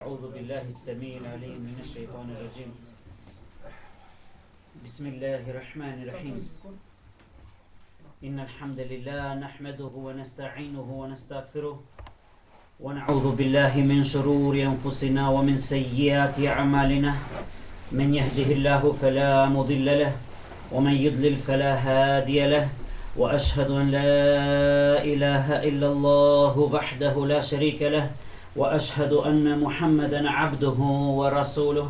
أعوذ بالله السميع العليم من الشيطان الرجيم. بسم الله الرحمن الرحيم. إن الحمد لله نحمده ونستعينه ونستغفره ونعوذ بالله من شرور أنفسنا ومن سيئات أعمالنا. من يهده الله فلا مضل له ومن يضلل فلا هادي له، وأشهد أن لا إله إلا الله وحده لا شريك له، وأشهد أن محمدا عبده ورسوله.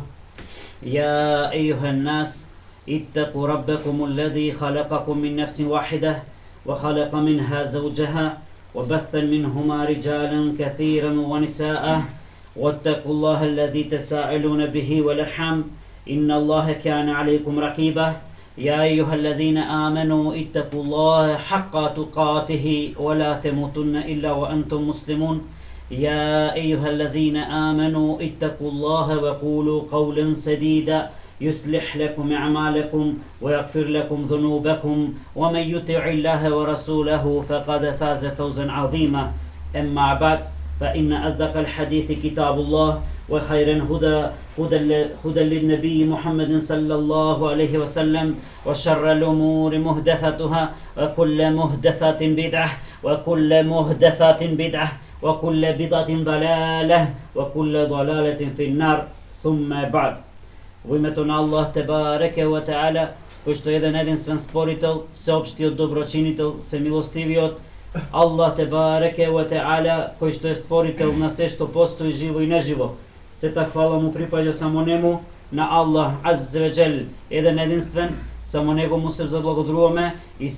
يا أيها الناس اتقوا ربكم الذي خلقكم من نفس واحدة وخلق منها زوجها وبث منهما رجالا كثيرا ونساء، واتقوا الله الذي تساءلون به والأرحام إن الله كان عليكم رقيبا. يا أيها الذين آمنوا اتقوا الله حق تقاته ولا تموتن إلا وأنتم مسلمون. يا أيها الذين آمنوا اتقوا الله وقولوا قولا سديدا يصلح لكم أعمالكم ويغفر لكم ذنوبكم، ومن يطع الله ورسوله فقد فاز فوزا عظيما. أما بعد، فإن أصدق الحديث كتاب الله، وخير هدى للنبي محمد صلى الله عليه وسلم، وشر الأمور محدثاتها، وكل محدثة بدعة، وكل محدثة بدعة، وكل بدعة ضلالة، وكل ضلالة في النار. ثم بعد. U imето na Allah Tebareke wa Ta'ala, koji što je jedan jedinstven stvoritelj, sveopšti dobrочинител, semilostivijot, Allah Tebareke wa Ta'ala, koji što je stvoritelj na sve što postoji živo i neživo. Sveta hvala mu pripada samo njemu, na Allah Azze ve Jel, jedan jedinstven, samo njego mu se zablagodrujeme i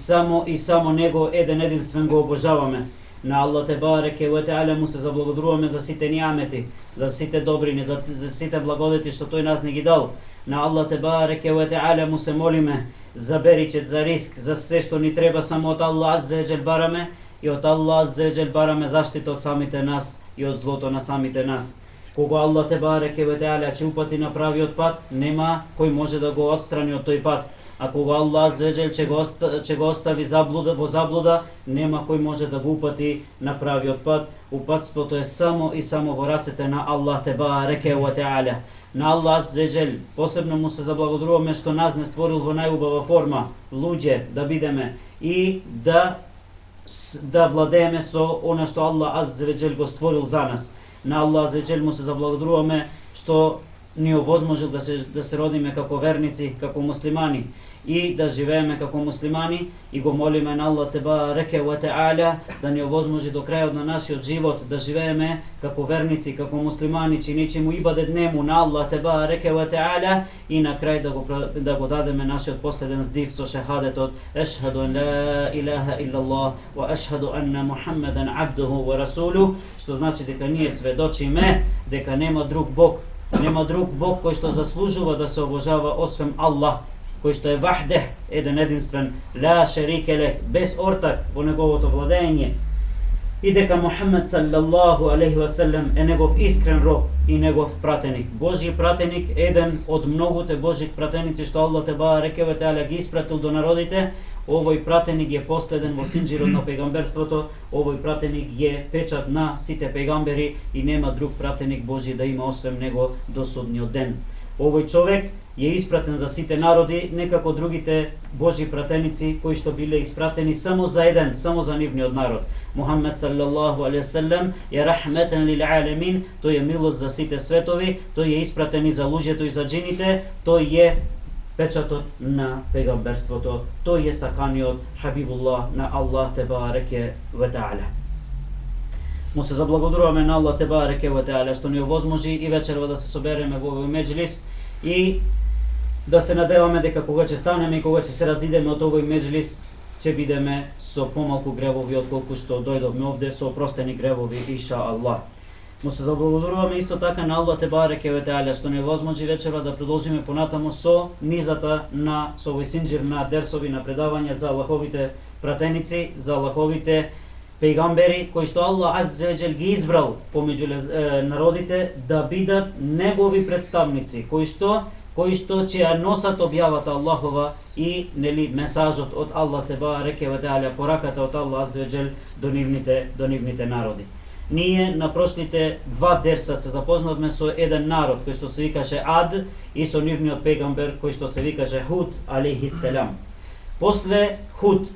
samo njego jedan jedinstven go obožavame. Na Allah Tebareke wa Ta'ala mu se zablagodrujeme za site nijameti, za site dobrine, za site blagodeti što to je nas negi dal. Na Allah Tebareke wa Ta'ala mu se molime za beričet, za risk, za sve što ni treba, samo od Allah Azze ve Jel barame, i od Allah Azze ve Jel barame zaštita od samite nas i od zloto na samite nas. Koga Allah Tebareke wa Ta'ala će upati na pravi otpad, nema koji može da go odstrani od toj pad. A koga Allah Azze ve Jel će ga ostavi zabluda, nema koji može da ga upati na pravi otpad. Upatstvo to je samo i samo voracete na Allah Tebareke wa Ta'ala. Na Allah Azze ve Jel, posebno mu se zablagodrujeme što nas ne stvoril vo najubava forma, luđe, da bideme i da vlademe so ono što Allah Azze ve Jel go stvoril za nas. Na Allah Azze ve Jel mu se zablagodrujeme što nije ovozmožil da se rodime kako vernici, kako muslimani i da živeme kako muslimani, i go molime na Allah Tebareke wa Ta'ala da nije ovozmoži do kraja od naši od život da živeme kako vernici, kako muslimani, činići mu ibadet njemu na Allah Tebareke wa Ta'ala, i na kraj da go dademe naše od posleden zdiv so šehadet od ešhadu an la ilaha illallah wa ešhadu anna Muhammadan abduhu wa rasuluh, što znači deka nije svedočime, deka nema drug Bog koji što zaslužuva da se obožava osvem Allah, koji što je vahdeh, jedan jedinstven, la šerike leh, bez ortak po njegovo to vladenje, i deka Muhammed sallallahu alaihi wasallam je njegov iskren rob i njegov pratenik. Božji pratenik, jedan od mnogo te Božjih pratenici što Allah Tebareke wa Ta'ala gi ispratil do narodite. Ovoj pratenik je posleden vo sinđir na pejgamberstvoto, ovoj pratenik je pečat na site pejgamberi i nema drug pratenik Božji da ima osvem nego do sudnji den. Ovoj čovek je ispraten za site narodi, nekako drugite Božji pratenici koji što bile isprateni samo za jedan, samo za nivni od narod. Muhammed sallallahu alaihi sallam je rahmeten lil alamin, to je milost za site svetovi, to je isprateni za luđeto i za džinite, to je pečatot na pejgamberstvo, to je sakanio Habibullah na Allah Tebareke wa Ta'ala. Mu se zablagodrujeme na Allah Tebareke wa Ta'ala što ni ovozmoži i večerva da se sobereme u ovoj međlis i da se nadevame deka koga će staneme i koga će se razideme od ovoj međlis će bideme so pomalku grevovi od koliko što dojdovme ovde, so oprosteni grevovi, inša Allah. Mu se zablagodrujeme isto така na Allah Tebareke wa Ta'ala što ne возможи вечерва да продолжиме понатамо со низата на со овој синџир на дерсови, на предавања за Аллаховите пратеници, за Аллаховите пејгамбери, кои што Allah Azze ve Jel ги избрал помеѓу народите да бидат негови представници, кои што ќе ја носат објавата Аллахова и нели месажот од Allah Tebareke wa Ta'ala, пораката од Allah Azze ve Jel до нивните народи. Ние на прошлите два дерса се запознавме со еден народ кој што се викаше Ад и со нивниот пегамбер кој што се викаше Худ алейхиселам. После Худ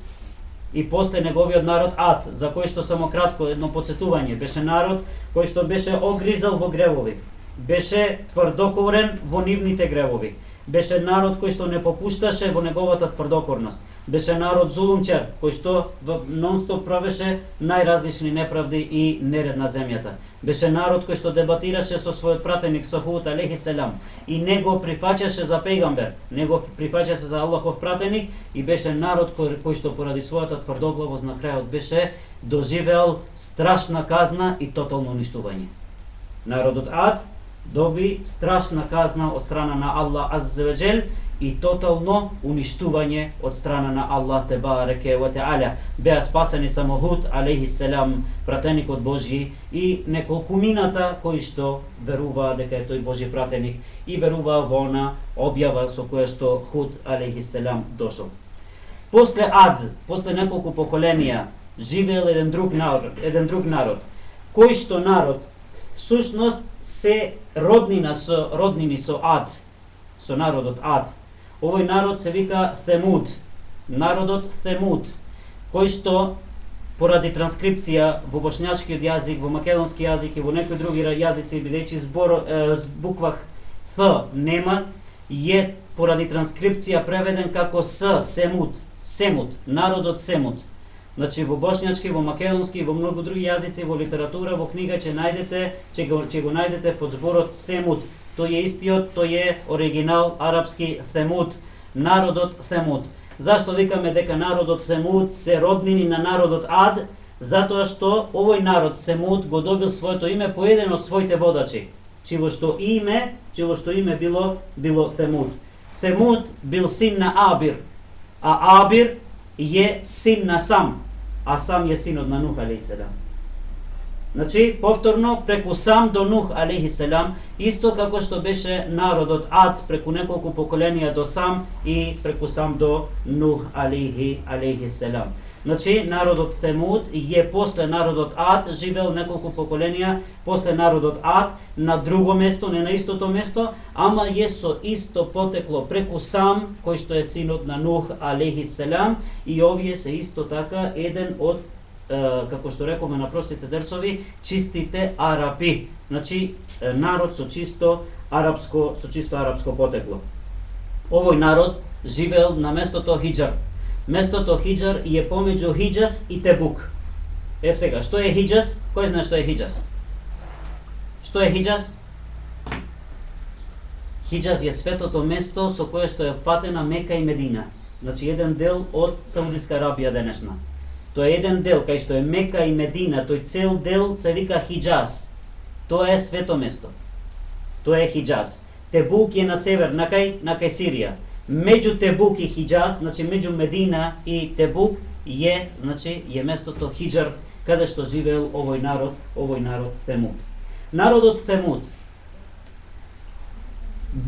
и после неговиот народ Ад, за кој што само кратко едно подсетување, беше народ кој што беше огризал во гревови, беше тврдокорен во нивните гревови, беше народ кој што не попушташе во неговата тврдокорност, беше народ зулумчар кој што нон-стоп правеше најразлични неправди и неред на земјата. Беше народ кој што дебатираше со својот пратеник со Худ алейхиселам и не го прифаќаше за пегамбер, не го прифаќаше за Аллахов пратеник и беше народ кој што поради својата тврдоглавост на крајот беше доживеал страшна казна и тотално уништување. Народот Ад доби страшна казна од страна на Аллах азза ва џел и тотално уништување од страна на Аллах тебареке ва теаля. Беа спасени само Худ алейхиселам, пратеникот Божји, и неколкумината кои што веруваа дека е тој Божји пратеник и веруваа во она објава со која што Худ алейхиселам дошол. После Ад, после неколку поколенија, живеел еден друг народ, кој што народ всушност се роднини со Ад, со народот Ад. Овој народ се вика Темуд, народот Темуд, кој што поради транскрипција во бошњачкиот јазик, во македонски јазик и во некои други јазици, бидејќи буква Th нема, е поради транскрипција преведен како Семут, народот Семут. Значи во бошњачки, во македонски и во многу други јазици, во литература, во книга ќе го најдете под зборот Семут. Тој е истиот, тој е оригинал арапски Темуд, народот Темуд. Зашто викаме дека народот Темуд се роднини на народот Ад? Затоа што овој народ Темуд го добил своето име по еден од своите водачи, чиво што име било Темуд. Темуд бил син на Абир, а Абир е син на Сам, а Сам е синот на Нух алейхиселам. Значи, повторно, преку Сам до Нух алейхиселам, исто како што беше народот Ад преку неколку поколенија до Сам и преку Сам до Нух алейхиселам. Значи, народот Темуд е после народот Ад, живеел неколку поколенија после народот Ад, на друго место, не на истото место, ама е со исто потекло преку Сам, кој што е синот на Нух алейхиселам, и овие се исто така еден од, како што рековме на прошлите дерсови, чистите арапи. Значи, народ со чисто арапско потекло. Овој народ живеел на местото Хиџар. Местото Хиџар е помеѓу Хиџас и Тебук. Сега, што е Хиџас? Кој знае што е Хиџас? Што е Хиџас? Хиџас е светото место со кое што е опфатена Мека и Медина. Значи, еден дел од Саудиска Арабија денешна. Тоа е еден дел, кај што е Мека и Медина, тој цел дел се вика Хиџас. Тоа е свето место. Тоа е Хиџас. Тебук е на север, на кај Сирија. Меѓу Тебук и Хиџас, значи меѓу Медина и Тебук е местото Хиџар, каде што живеел овој народ Темуд. Народот Темуд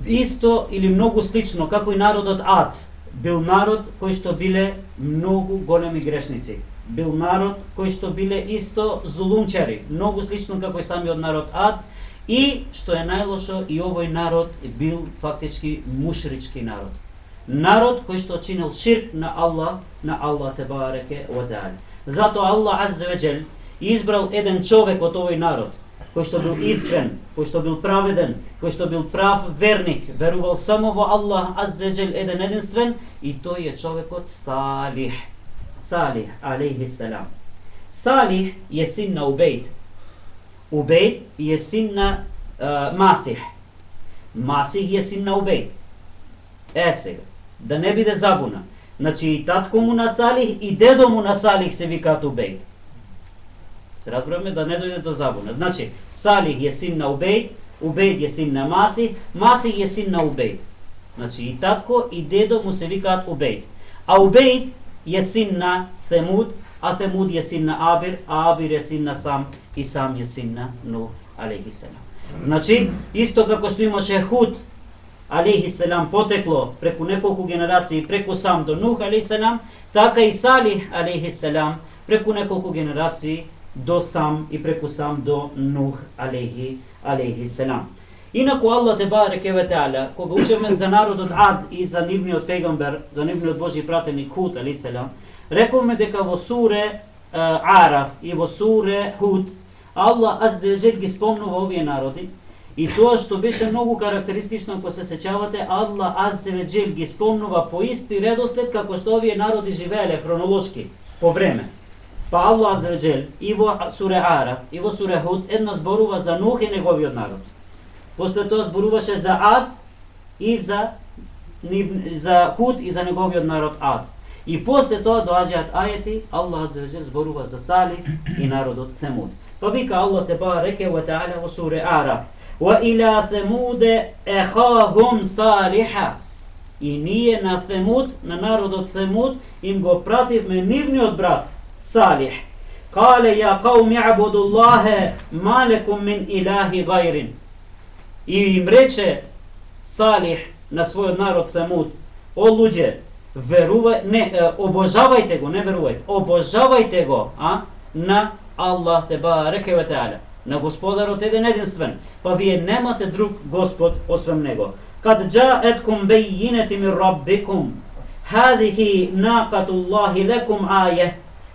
исто или многу слично како и народот Ад, бил народ кој што биле многу големи грешници. Бил народ кој што биле исто зулумчари, многу слично како и самиот народ Ад, и што е најлошо, и овој народ бил фактички мушрички народ. Народ кој што чинил ширк на Аллах тебареке ва теаля. Затоа Аллах азза ва џел избрал еден човек од овој народ, кој што бил искрен, кој што бил праведен, кој што бил прав верник, верувал само во Аллах азза ва џел еден единствен, и тој е човекот Салих алейхиселам. Салих е син на Убейд. Убейд е син на Масих. Масих е син на Убейд. Сега, да не биде забуна. Значи и татко му на Салих и дедо му на Салих се викаат Убейд. Се разбравме да не дојде до забуна. Значи, Салих е син на Убейд, Убейд е син на Масих, Масих е син на Убейд. Значи и татко и дедо му се викаат Убейд. А Убейд е син на Темуд, а Темуд е син на Абир, а Абир е син на Сам, и Сам е син на Нух алейхиселам. Значи, исто како што имаше Худ алейхиселам потекло преку неколку генерации, преку Сам до Нух алейхиселам, така и Салих алейхиселам преку неколку генерации do Sam i preko Sam do Nuh alejhi selam. Инаку Аллах те бареке ве теала, кога учиме за народот Ад и за нивниот пегамбер, за нивниот Божји пратеник Худ алейхи селам, рековме дека во суре Араф и во суре Худ Аллах аззе ва џел ги спомнува овие народи и тоа што беше многу карактеристично, ако се сеќавате, Аллах аззе ва џел ги спомнува по исти редослед како што овие народи живееле хронолошки по време. Па Аллах аззе ва џел и во суре Араф и во суре Худ една зборува за Нух и неговиот народ. После тоа зборуваше за Ад и за Худ и за неговиот народ Ад. И после тоа доаѓаат ајети, Аллах аззе ва џел зборува за Салих и народот Темуд. Па вика Аллах тебареке ва теала во суре Араф: "Ва ила Темуде ехахум Салиха." И ние на Темуд, на народот Темуд, им го пративме нивниот брат Салих. Кале ја кауми абуду Аллахе ма лекум мин илахи гајрин. И им рече Салих на својот народ Темуд: "О луѓе, обожавајте го, не верувајте, обожавајте го, на Аллах тебареке ва теала, на Господарот еден единствен, па вие немате друг Господ освен него. Кад џаеткум бејинети мин раббикум, хадихи нақатуллахи лекум аје,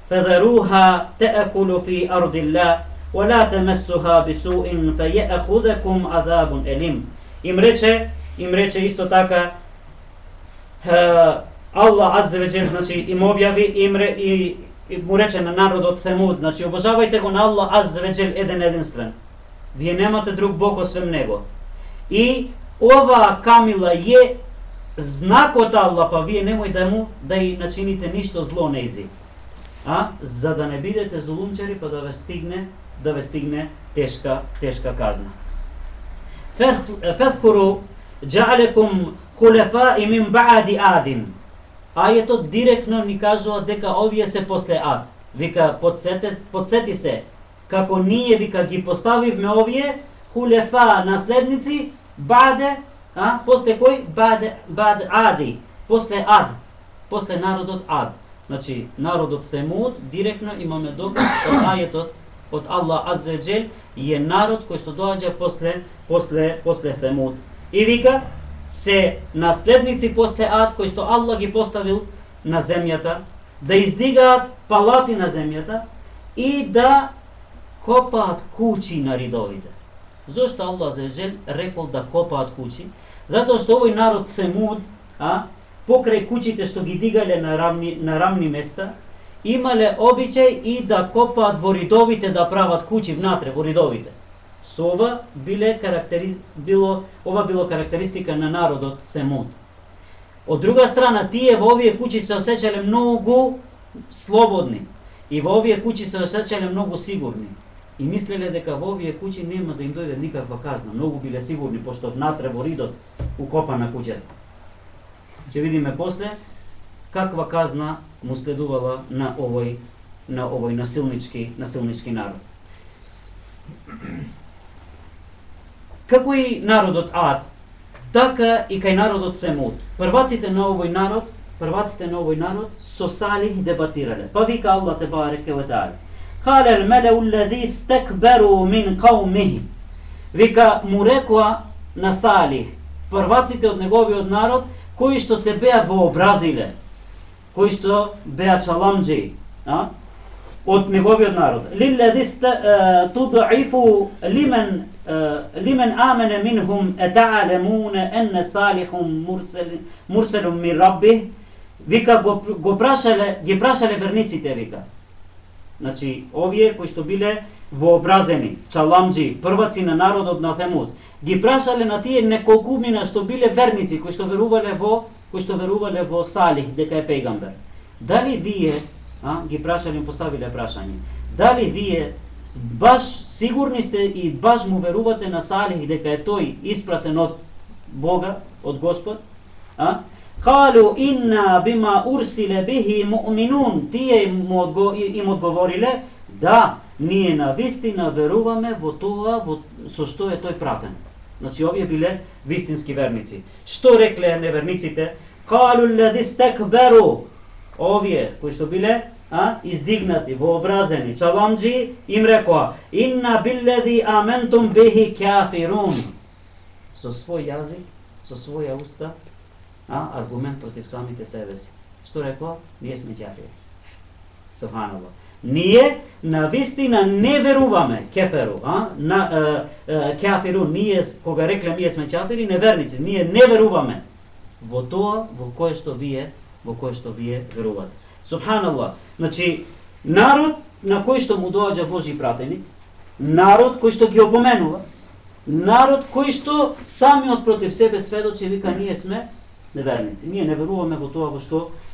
федеруха теакулу фи ардилlah, wa la tamassuha bisu'in fayakhudhukum adhabun elim." Им рече исто така Аллах аззе ва џел, значи им објави и му рече на народот Темуд, значи обожавајте го на Аллах аззе ва џел еден единствен. Вие немате друг Бог освен него. И ова камила е знак од Аллах, па вие немој да и начините ништо зло нејзи. За да не бидете зулумчари, па да ве стигне тешка казна. Фезкуру џа'алекум хулефа'i мин ба'ди Адин. Ајетот директно ни кажува дека овие се после Ад. Вика, подсети се како ние, вика, ги поставивме овие хулефа, наследници, баде, после кој? Баде Ади, после Ад, после народот Ад. Значи, народот Темуд, директно имаме доказ од ајетот од Аллах аззе ва џел, е народ кој што доаѓа после Темуд. И вика, се наследници после Ад, кои што Аллах ги поставил на земјата, да издигаат палати на земјата и да копаат куќи на ридовите. Зошто Аллах аззе ва џел рекол да копаат куќи? Затоа што овој народ Темуд, покрај куќите што ги дигале на рамни места, имале обичај и да копаат во ридовите, да прават куќи внатре во ридовите. Со ова било карактеристика на народот Темуд. Од друга страна, тие во овие куќи се осеќале многу слободни и во овие куќи се осеќале многу сигурни и мислеле дека во овие куќи нема да им дојде никаква казна. Многу биле сигурни, пошто внатре во ридот укопана куќата. Ќе видиме после каква казна му следувала на овој насилнички народ. Како и народот Ад, така и кај народот Темуд. Прваците на овој народ со Салих дебатирале. Па вика Аллах тебареке ва теала: "Кале ал-малау аллази стакбару мин қаумихи." Вика, му рекоа на Салих, прваците од неговиот народ, кои што се беа вообразиле, кои што беа чаламџи, од неговиот народ: "Лиллади tud'ifu liman amana minhum ata'lamuna anna salihum mursalun min rabbih." Вика, ги прашале верниците, вика. Значи, овие кои што биле вообразени, чаламџи, прваци на народот на Темуд, ги прашале на тие неколкумина што биле верници, кои што верувале во Салих дека е пегамбер. Дали вие, ги прашале, поставиле прашање, дали вие баш сигурни сте и баш му верувате на Салих дека е тој испратен од Бога, од Господ? Калу инна бима урсиле бихи муъминун. Тие им одговориле: "Да, ние на вистина веруваме во тоа со што е тој пратен." Значи, овие биле вистински верници. Што рекле неверниците? Калу аллази стакбару. Овие кои што биле издигнати, вообразени, чаламџи, им рекоа: "Инна биллези аментум бихи кафирун." Со свој јазик, со своја уста, аргумент против самите себе си. Што рекоа? Ние сме ќафири. Субханаллах. Ние навистина не веруваме, кеферу, кафирун, ние кога рекле ние сме ќафири, неверници, ние не веруваме во тоа во кое што вие верувате. Субханаллах. Значи, народ на кој што му доаѓа Божи пратеник, народ кој што ги опоменува, народ кој што самиот против себе сведочи, вика: ние сме неверници. Ние не веруваме во тоа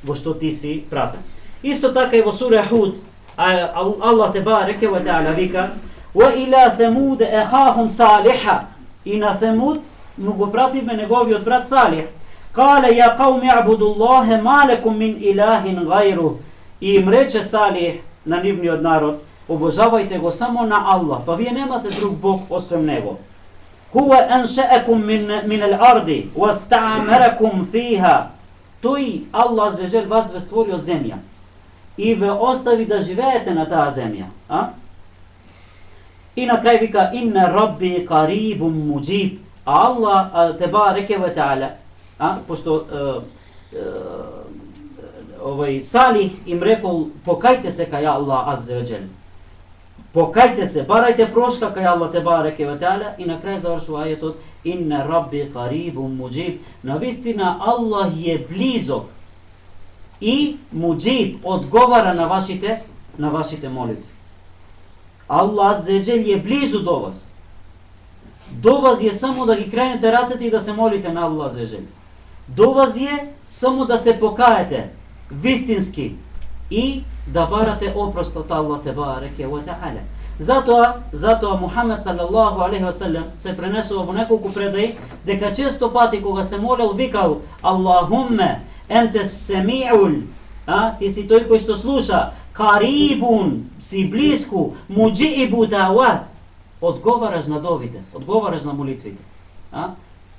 во што ти си пратен. Исто така и во сура Худ, Аллах тебареке ва теала вика: "Ва ила Тhamud ахахум Салиха." И на Тhamud му го пративме неговиот брат Салих. "Кале ја кауми абудуллахе ма лекум мин илахин гајру." И им рече Салих на нивниот народ: "Обожавајте го само на Аллах, па вие немате друг Бог освен него. Хуа аншаакум мин ал-арди васта'маракум фиха." Тој Аллах зежел вас ве створи од земја и ве остави да живеете на таа земја. И на крај вика: "Инна рабби карибум муджиб." А Аллах тебареке ва теала, пошто Салих им рекол: "Покајте се кај Аллах аззе ва џел. Покајте се, барајте прошка кај Аллах тебареке ва теала." И на крај завршува ајетот: "Инна рабби карибум муджиб." Навистина Аллах е близок и муджиб, одговара на вашите молитви. Аллах аззе ва џел е близу до вас. До вас е само да ги кренете рацете и да се молите на Аллах аззе ва џел. До вас е само да се покаете вистински и да барате опрост од Аллах тебареке ва теала. Затоа Мухамед салаллаху алейхи ва саллем се пренесува во неколку предаи дека често пати кога се молел викал: "Аллахумме енте семиул", ти си тој кој што слуша, "карибун", си блиску, "муджибу дават", одговараш на довите, одговараш на молитвите.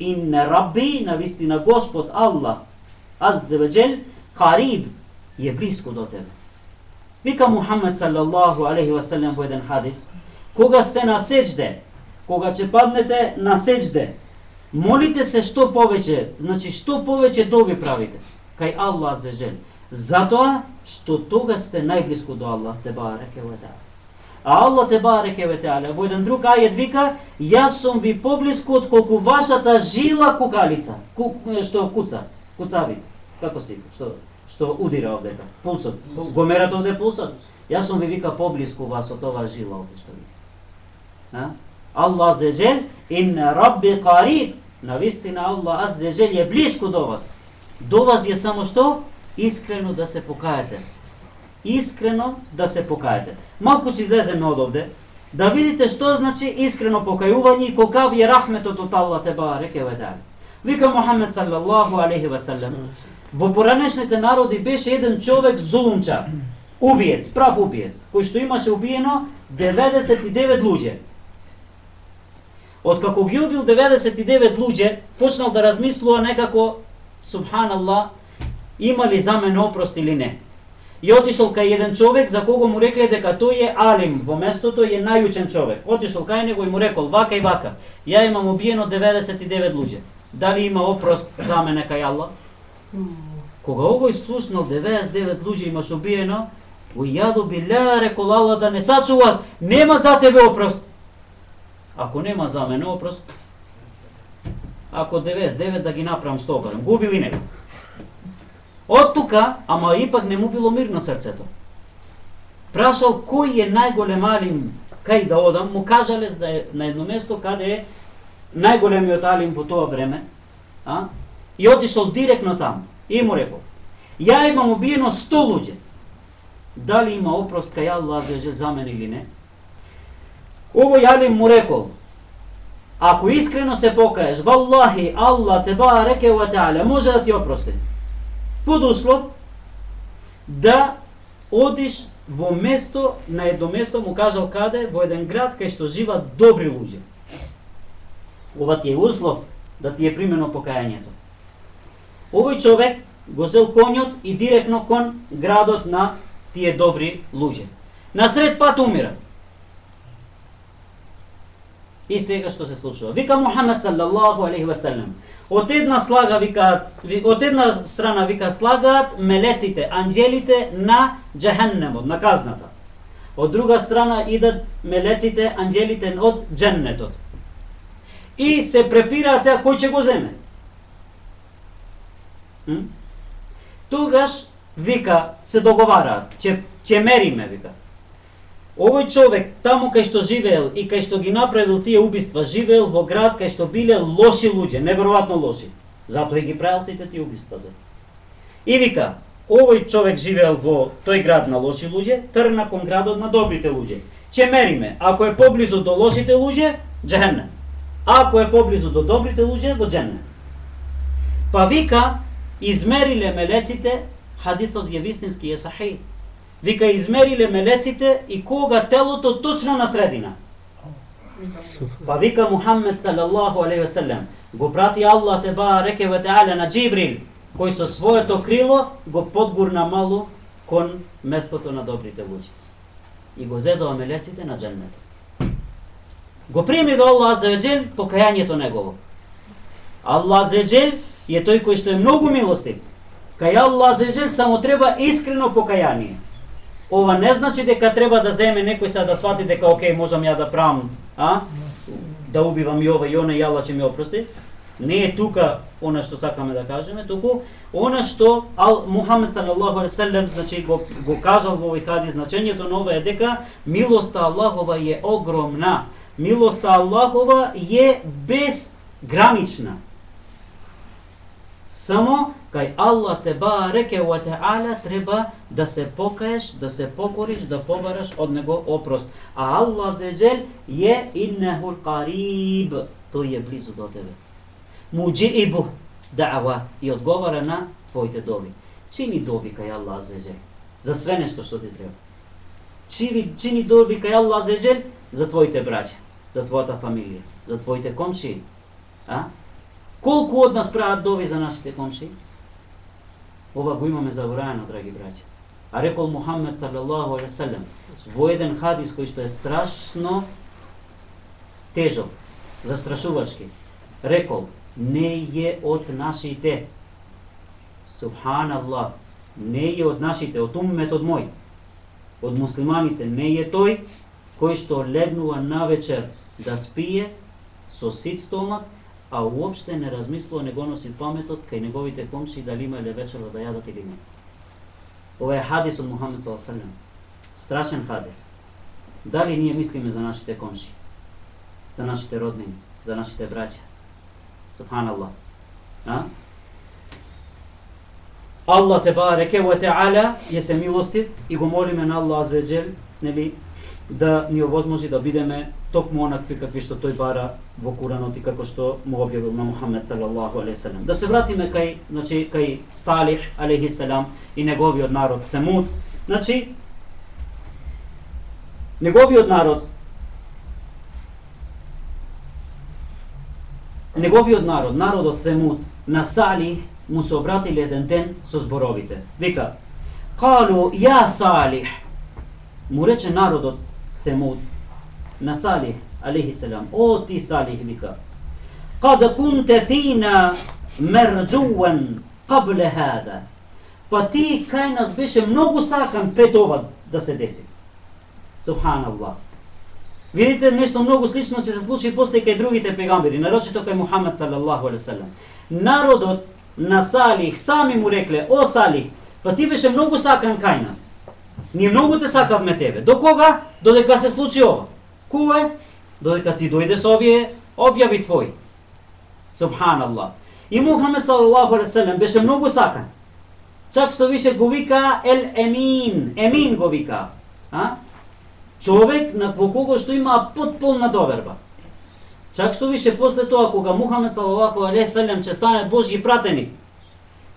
Инна рабби, навистина Господ Аллах аззе ва џел, кариб, е блиску до тебе. Вика Мухамед салаллаху алейхи ва саллем во еден хадис: "Кога сте на сеџде, кога ќе паднете на сеџде, молите се што повеќе, значи што повеќе дови правите кај Аллах аззе ва џел, затоа што тога сте најблиску до Аллах тебареке ва теала." А Аллах тебареке ва теала во еден друг ајет вика: "Јас сум ви поблиску отколку вашата жила кукалица", што куца, куцавица. Како си, што удира овдека, пулсот. Го мерат овде пулсот. Јас сум ви вика поблиску вас од оваа жила овде што ви. Аллах аззе ва џел: "Инна рабби кариб", навистина Аллах аззе ва џел е блиску до вас. До вас е само што? Искрено да се покаете. Искрено да се покаете. Малку ќе излеземе од овде, да видите што значи искрено покајување и колкав е рахметот од Аллах тебареке ва теала. Вика Мухамед салаллаху алейхи ва саллем: "Во поранешните народи беше еден човек зулумчар, убиец, прав убиец, кој што имаше убиено 99 луѓе. Откако ги убил 99 луѓе, почнал да размислува некако: субханаллах, има ли за мене опрост или не? И отишол кај еден човек за кого му рекле дека тој е алим во местото и е најучен човек. Отишол кај него и му рекол: "Вака и вака, ја имам убиено 99 луѓе. Дали има опрост за мене кај Аллах?" Кога овој слушнал 99 луѓе имаш убиено, во јаду биле рекол Аллах да не сачува, нема за тебе опрост. Ако нема за мене опрост, ако 99 да ги направам 100 барем, губил и него. Од тука, ама ипак не му било мирно срцето. Прашал кој е најголем алим кај да одам, му кажале да е на едно место каде е најголемиот алим во тоа време, и отишол директно таму. И му рекол: "Ја имам убиено 100 луѓе. Дали има опрост кај Аллах за мене или не?" Овој алим му рекол: "Ако искрено се покаеш, валлахи Аллах тебареке ва теала може да ти опрости. Под услов да одиш во место, на едно место, му кажал каде, во еден град кај што живаат добри луѓе. Ова ти е услов да ти е примено покајањето." Овој човек го зел конјот и директно кон градот на тие добри луѓе. Насред пат умира. И сега што се случува? Вика Мухамед саллаллаху алейхи ва селем. Од една страна вика слагаат мелеците, анџелите на џехеннемот, на казната. Од друга страна идат мелеците, анџелите од џеннетот. И се препираат сега кој ќе го земе. Тогаш вика се договараат, ќе мериме, вика. Овој човек таму кај што живеел и кај што ги направил тие убиства, живеел во град кај што биле лоши луѓе, неверојатно лоши. Затоа и ги правил сите тие убиства. И вика, овој човек живеел во тој град на лоши луѓе, тргна кон градот на добрите луѓе. Ќе мериме, ако е поблизу до лошите луѓе, џехеннем. Ако е поблизу до добрите луѓе, во џеннем. Па вика, измериле мелеците, хадисот е вистински, е сахих. Вика, измериле мелеците и кога телото точно на средина. Па вика Мухаммед салаллаху алейхи ва селем, го прати Аллах те бареке ва теала на Џибрил, кој со своето крило го подгурна мало кон местото на добрите луѓе. И го зедува мелеците на џеннетот. Го прими го Аллах азza ва џел покајањето негово. Аллах азza ва џел е тој кој што е многу милостив. Кај Аллах азza ва џел само треба искрено покаяние. Ова не значи дека треба да земе некој сега да свати дека окей, можам ја да правам, да убивам и ова и она и Аллах ќе ми опрости. Не е тука она што сакаме да кажеме, туку она што Мухамед салаллаху алейхи ва селем значи го кажал во овој хадис, значењето на ова е дека милоста Аллахова е огромна. Милоста Аллахова е безгранична. Само кај Аллах те бареке ва теала треба да се покаеш, да се покориш, да побараш од него опрост. А Аллах азza ва џел е иннеху қариб, тој е близу до тебе. Муџибу даъва, и одговара на твоите дови. Чини дови кај Аллах азza ва џел за све нешто што ти треба. Чини дови кај Аллах азza ва џел за твоите браќа, за твојата фамилија, за твоите комшии. Колку од нас прават дови за нашите комшии? Ова го имаме забораено, драги браќа. А рекол Мухаммед салаллаху алейхи ва селем во еден хадис кој што е страшно тежок, застрашувачки. Рекол, не е од нашите. Субханаллах, не е од нашите, од умметот мој, од муслиманите, не е тој кој што легнува навечер да спие со сит стомак, а уопште не размислува, не го носи паметот кај неговите комшии дали имале вечерва да јадат или не. Ова е хадис од Мухамед саллаллаху алейхи ва селем. Страшен хадис. Дали ние мислиме за нашите комшии, за нашите роднини, за нашите браќа? Субханаллах. Аллах те бареке ва теала е се милостив и го молиме на Аллах азza ва џел, нели, да ни овозможи да бидеме токму онакви какви што тој бара во Куранот и како што му објавил на Мухамед салаллаху алейхи ва селем. Да се вратиме кај Салих алейхи селам и неговиот народ Семуд. Значи неговиот народ народот Семуд на Салих му се обратили еден ден со зборовите. Вика: "Калу ја Салих", му рече народот Семуд на Салих алейхи селам: "О ти Салих", вика, "Кад кунте фина мерџуан кабле хада", па ти кај нас беше многу сакан пред ова да се деси. Субханаллах. Видите, нешто многу слично ќе се случи после кај другите пегамбери, нарочито кај Мухамед салаллаху алейхи ва селем. Народот на Салих сами му рекле: "О Салих, па ти беше многу сакан кај нас. Ние многу те сакавме тебе. До кога? Додека се случи ова. Кое? Додека ти дојде со овие објави твои." Субханаллах. И Мухамед салаллаху алейхи ва селем беше многу сакан. Чак што више го вика ел емин, емин го вика. Човек на кого што има потполна доверба. Чак што више после тоа кога Мухамед салаллаху алейхи ва селем ќе стане Божји пратеник,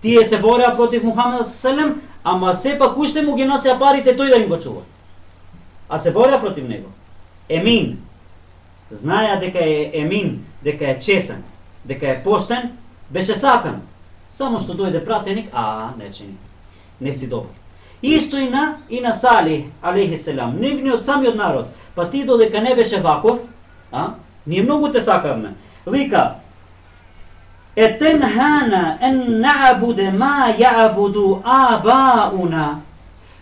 тие се бореа против Мухамед салаллаху, ама сепак уште му ги носеа парите тој да им го чува. А се бореа против него. Емин. Знаеа дека е емин, дека е чесен, дека е поштен, беше сакан. Само што дојде пратеник, не чини. Не си добар. Исто и на Салих алейхи селам, нивниот самиот народ. Па ти додека не беше ваков, ние многу те сакавме. Вика: Етенхана ен на'буде ма я'буду абауна.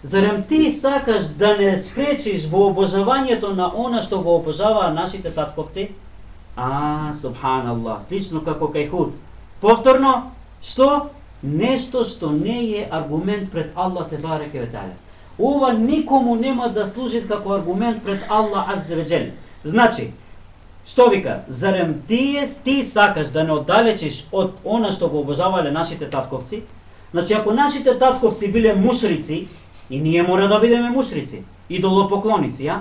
Зарем ти сакаш да не спречиш во обожавањето на она што го обожаваа нашите татковци? Субханаллах, слично како кај Худ. Повторно, што? Нешто што не е аргумент пред Аллах те бареке ве таала. Ова никому нема да служи како аргумент пред Аллах аззе ве џел. Значи, што вика? Зарем ти сакаш да не оддалечиш од она што го обожавале нашите татковци? Значи, ако нашите татковци биле мушрици, и ние мора да бидеме мушрици, идолопоклоници,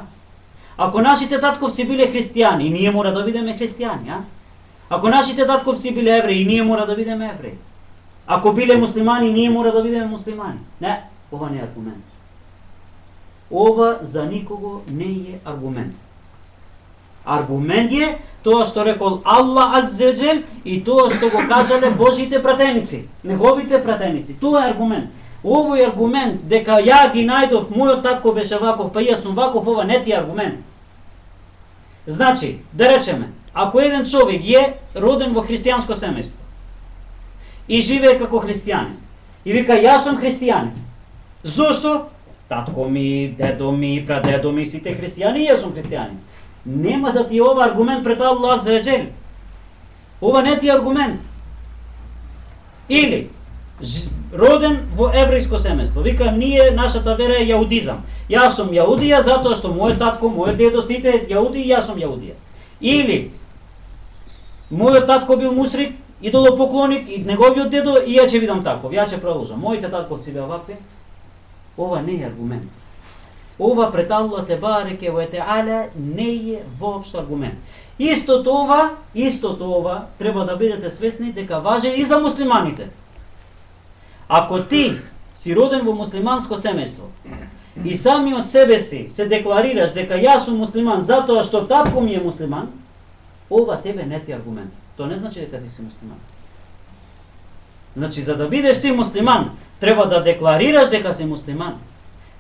Ако нашите татковци биле христијани, и ние мора да бидеме христијани, Ако нашите татковци биле евреи, и ние мора да бидеме евреи. Ако биле муслимани, ние мора да бидеме муслимани. Не, ова не е аргумент. Ова за никого не е аргумент. Аргумент е тоа што рекол Аллах аззе џел и тоа што го кажале Божите пратеници, неговите пратеници. Тоа е аргумент. Овој аргумент дека ја ги најдов, мојот татко беше ваков, па јас сум ваков, ова не ти е аргумент. Значи, да речеме, ако еден човек е роден во христијанско семејство и живее како христијанин и вика јас сум христијанин. Зошто? Татко ми, дедо ми, прадедо ми, сите христијани, јас сум христијанин. Нема да ти е ова аргумент пред Аллах аззе ве џел. Ова не ти е аргумент. Или роден во еврејско семејство. Вика, ние, нашата вера е јаудизам. Јас сум јаудија затоа што мојот татко, мојот дедо, сите јауди и јас сум јаудија. Или мојот татко бил мушрик, идолопоклоник и неговиот дедо и ја ќе бидам таков. Ја ќе продолжам. Моите татковци беа вакви. Ова не е аргумент. Ова пред Аллах те бареке ве теала не е воопшто аргумент. Истото ова треба да бидете свесни дека важи и за муслиманите. Ако ти си роден во муслиманско семејство и сами од себе си се декларираш дека јас сум муслиман затоа што татко ми е муслиман, ова тебе не ти е аргумент. Тоа не значи дека ти си муслиман. Значи, за да бидеш ти муслиман, треба да декларираш дека си муслиман.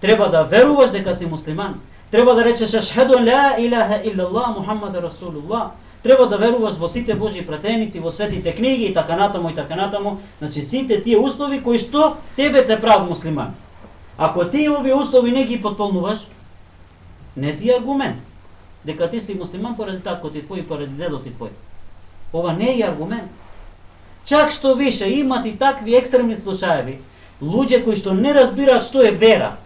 Треба да веруваш дека си муслиман. Треба да речеш ашхаду ан ла илаха иллаллах Мухаммад расулуллах. Треба да веруваш во сите Божји пратеници, во светите книги и така натаму и така натаму. Значи сите тие услови кои што тебе те прават муслиман. Ако ти овие услови не ги потполнуваш, не ти е аргумент дека ти си муслиман поради татко ти твој и поради дедо ти твој. Ова не е аргумент. Чак што више имат и такви екстремни случаеви, луѓе кои што не разбираат што е вера.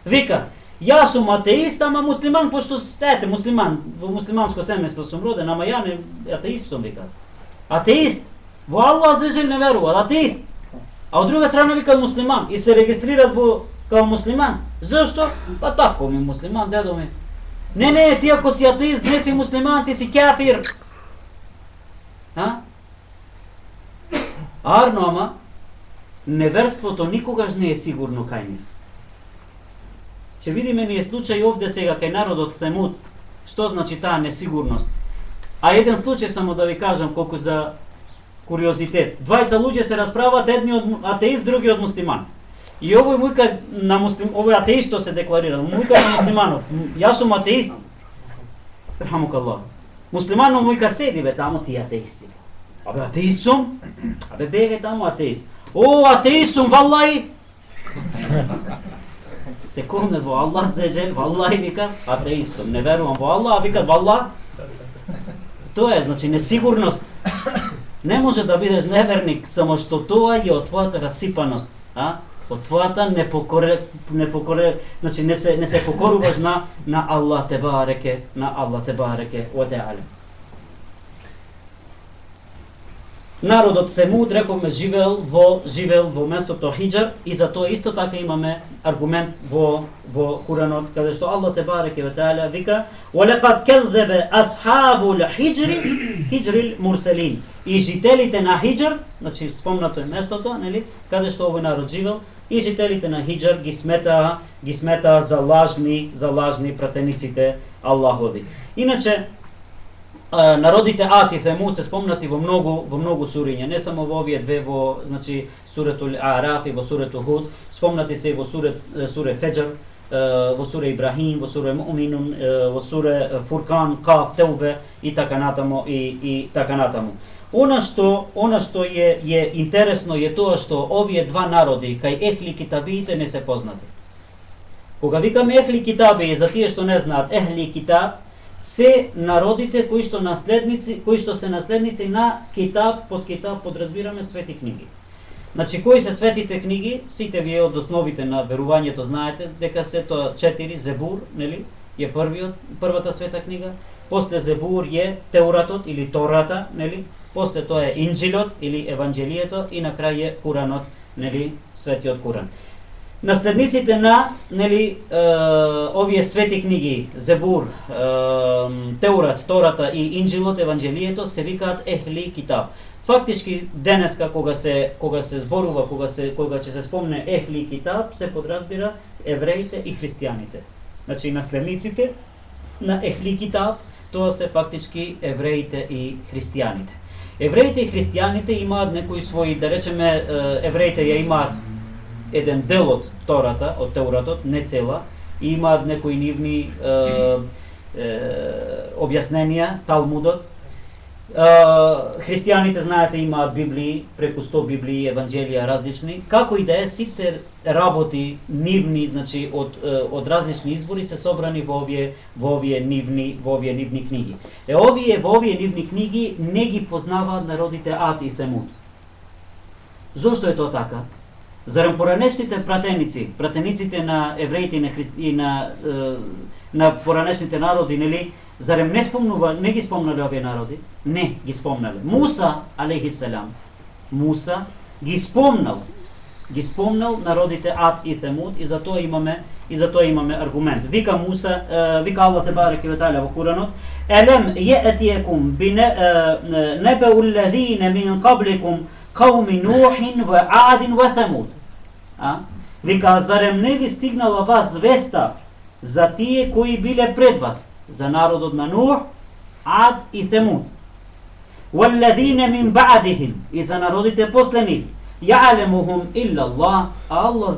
Вика, јас сум атеист, ама муслиман, пошто стаете муслиман, во муслиманско семејство сум роден, ама ја не атеист сум, вика. Атеист, во Аллах аззе ве џел не верува, атеист. А од друга страна вика муслиман и се регистрираат во као муслиман. Зошто? Па татко ми муслиман, дедо ми. Не, ти ако си атеист, не си муслиман, ти си кафир. Арно, ама неверството никогаш не е сигурно кај нив. Ќе видиме ние случај овде сега кај народот Темуд, што значи таа несигурност. А еден случај само да ви кажам колку за куриозитет. Двајца луѓе се расправаат, едни од атеист, други од муслиман. И овој мујка на овој атеист што се декларира, мујка на муслиманов. Јас сум атеист. Рахмукаллах. Муслиманов мујка седи бе тамо ти атеисти. Абе атеист сум? Абе бегај тамо атеист. О, атеист сум, валлаи. Се комнат во Аллах аззе ве џел, валлаи вика, атеист сум, не верувам во Аллах, а викат валлах. Тоа е, значи, несигурност. Не може да бидеш неверник, само што тоа е од твојата расипаност, од твојата значи не се покоруваш на Аллах те бареке, ва теала. Народот Темуд, рековме, живеел во местото Хиџр и за тоа исто така имаме аргумент во Куранот, каде што Аллах те бареке ва теала вика: "Валекад кадзаба асхабул хиџрил мурселин." И жителите на Хиџр, значи спомнато е местото, нели, каде што овој народ живел, и жителите на Хиџр ги сметаа за лажни пратениците Аллахови. Иначе народите Ад и Темуд се спомнати во многу суриња, не само во овие две, во значи суретул Араф и во суретул Худ, спомнати се и во суре Феџр, во суре Ибрахим, во суре Муъминун, во суре Фуркан, Каф, Теубе и така натаму и така натаму. Она што е интересно е тоа што овие два народи кај Ехли Китабиите не се познати. Кога викаме Ехли Китаби, за тие што не знаат, Ехли Китаб се народите кои што се наследници на Китаб, под Китаб подразбираме свети книги. Значи, кои се светите книги? Сите вие од основите на верувањето знаете дека се тоа 4, Зебур, нели? Е првата света книга. После Зебур е Теуратот или Тората, нели? После тоа е Инџилот или Евангелието и на крај е Куранот, нели? Светиот Куран. Наследниците на, нели, овие свети книги, Зебур, Теурат, Тората и Инџилот, Евангелието, се викаат Ехли Китаб. Фактички денеска кога се зборува, кога ќе се спомне Ехли Китаб, се подразбира евреите и христијаните. Значи наследниците на Ехли Китаб, тоа се фактички евреите и христијаните. Евреите и христијаните имаат некои своји, да речеме, евреите ја имаат еден дел од Тората, од Теуратот, не цела, и имаат некои нивни објасненија, Талмудот. Христијаните, знаете, имаат Библии, преку 100 Библии, евангелија различни. Како и да е, сите работи нивни, значи од различни извори се собрани во овие нивни книги. Во овие нивни книги не ги познаваат народите Ад и Темуд. Зошто е тоа така? Зарем поранешните пратениците на евреите и на поранешните народи, нели, зарем не ги спомнале овие народи? Не ги спомнале. Муса алейхиссалам, Муса ги спомнал народите Ад и Темуд и затоа имаме аргумент. Вика Муса, вика Аллах тебареке ве теала во Куранот: "Елем је'тиекум би небе'у ллазина мин qablikum qawmi Nuhin wa Adin wa Thamud." Вика, зарем не ви стигнала вас звеста за тие кои биле пред вас, за народот на Нух, Ад и Темуд. Валлазина мин ба'дихим, и за народите после нив. Ја'лемухум илла Аллах,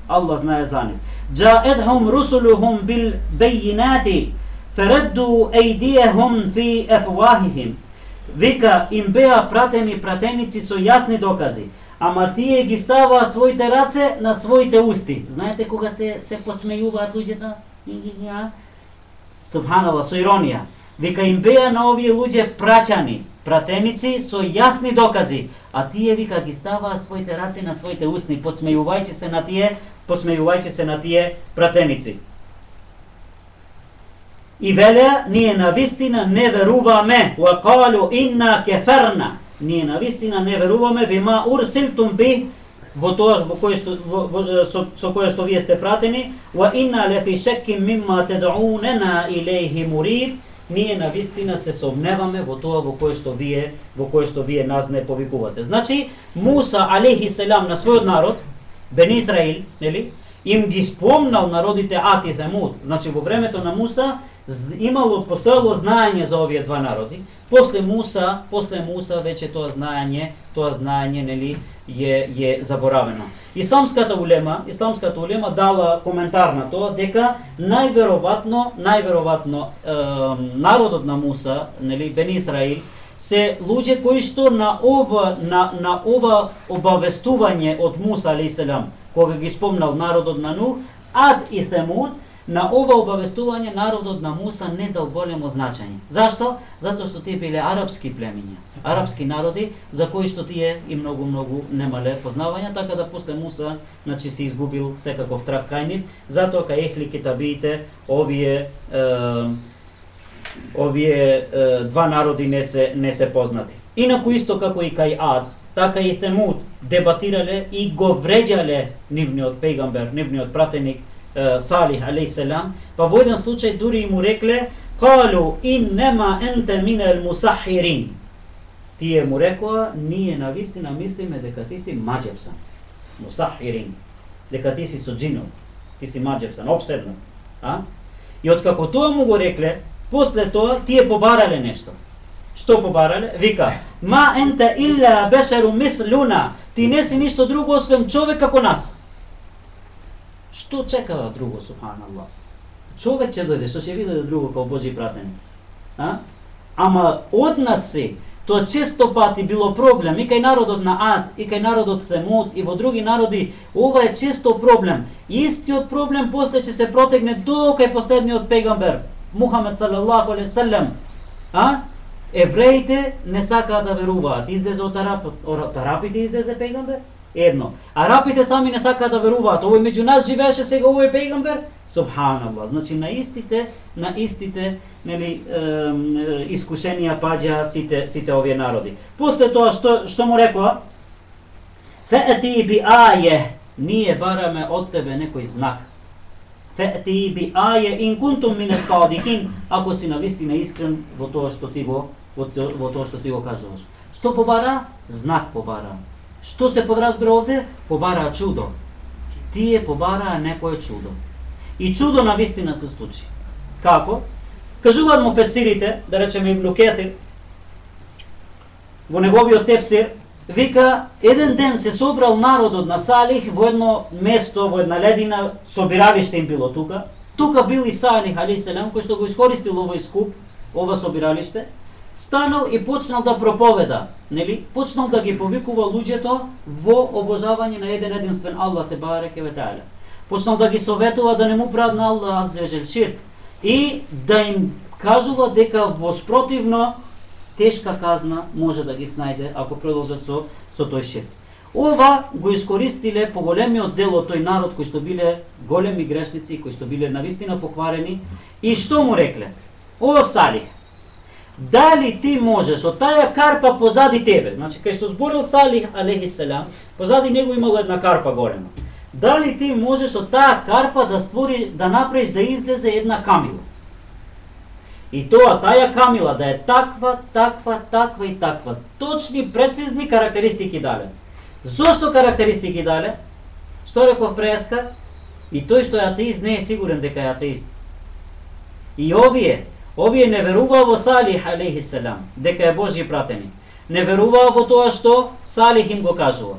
Аллах знае за нив. Джа'едхум русулухум бил бейинати, фередду ейдиехум фи ефвахихим. Вика, им беа пратеници со јасни докази, ама тие ги ставаа своите раце на своите усти. Знаете кога се подсмејуваат луѓето? Субханаллах, со иронија. Вика, им беа на овие луѓе пратеници со јасни докази, а тие, вика, ги ставаа своите раце на своите усни, подсмејувајќи се на тие пратеници. И велеа, ние навистина не веруваме, ва калу инна кеферна, ние навистина не веруваме бима урсилтум би, во тоа со кое што вие сте пратени, ва инна лефи шекким мимма тед'унена илейхи муриб, ние навистина се сомневаме во тоа во кое што вие нас не повикувате. Значи, Муса алейхиселам на својот народ, Бен Израил, нели, им ги спомнал народите Ад и Темуд. Значи, во времето на Муса постоело знаење за овие два народи. После Муса веќе тоа знаење нели е заборавено. Исламската улема дала коментар на тоа дека најверојатно народот на Муса, нели Бен Израил, се луѓе кои што на ова обавестување од Муса алейхиселам, кога ги спомнал народот на Нух, Ад и Темуд, на ова обавестување народот на Муса не дал големо значење. Зашто? Затоа што тие биле арапски племиња, арапски народи за кои што тие и многу немале познавања, така да после Муса, значи се изгубил секаков трак кај нив, затоа кај Ехли Китабиите овие два народи не се познати. Инаку исто како и кај Ад, така и Темуд дебатирале и го вреđале нивниот пегамбер, нивниот пратеник Салих алейхиселам, па во еден случај дури му рекле: "Калу иннема енте минел мусахирин." Тие му рекоа: "Ние навистина мислиме дека ти си маџепсан." Мусахирин, дека ти си со џинов, ти си маџепсан, обседнат. И откако тоа му го рекле, после тоа тие побарале нешто. Што побарале? Вика: "Ма енте илля бешеру мислуна", ти не си ништо друго освен човек како нас. Што чекава друго, субханаллах? Човек ќе дојде, што ќе биде друго како Божи пратеник. Ама од нас си, тоа често пати било проблем и кај народот на Ад, и кај народот Семуд, и во други народи, ова е често проблем. Истиот проблем после ќе се протегне до кај последниот пегамбер, Мухамед салаллаху алейхи салем. Евреите не сакаат да веруваат. Излезе од арапите, излезе пегамбер? Едно. Арапите сами не сакаат да веруваат. Овој меѓу нас живееше сега овој пегамбер? Субханаллах. Значи на истите нели искушенија паѓа сите овие народи. После тоа што му рекоа? Фети би ае, ние бараме од тебе некој знак. Фети би ае ин кунтум мине садикин, ако си навистина искрен во тоа што ти го кажуваш. Што побара? Знак побара. Што се подразбира овде? Побараа чудо. Тие побараа некое чудо. И чудо навистина се случи. Како? Кажуваат му фесирите, да речеме Ибн Кесир, во неговиот тефсир, вика, еден ден се собрал народот на Салих во едно место, во една ледина, собиралиште им било тука. Тука бил и Салих, алейхиселам, кој што го искористил овој скуп, ова собиралиште, станал и почнал да проповеда, нели? Почнал да ги повикува луѓето во обожавање на еден единствен Аллах те бареке ве таала. Почнал да ги советува да не му прават на Аллах азza ва џел ширк и да им кажува дека воспротивно тешка казна може да ги снајде ако продолжат со тој ширк. Ова го искористиле поголемиот дел од тој народ кои што биле големи грешници, кои што биле навистина покварени, и што му рекле? О Салих, дали ти можеш од таја карпа позади тебе, значи кај што зборил Салих алейхиселам, позади него имало една карпа голема. Дали ти можеш од таа карпа да направиш да излезе една камила? И тоа, таја камила да е таква, таква и таква. Точни, прецизни карактеристики дале. Зошто карактеристики дале? Што реков преска? И тој што е атеист не е сигурен дека е атеист. И овие не веруваа во Салих алейхиселам, дека е Божји пратеник. Не веруваа во тоа што Салих им го кажува.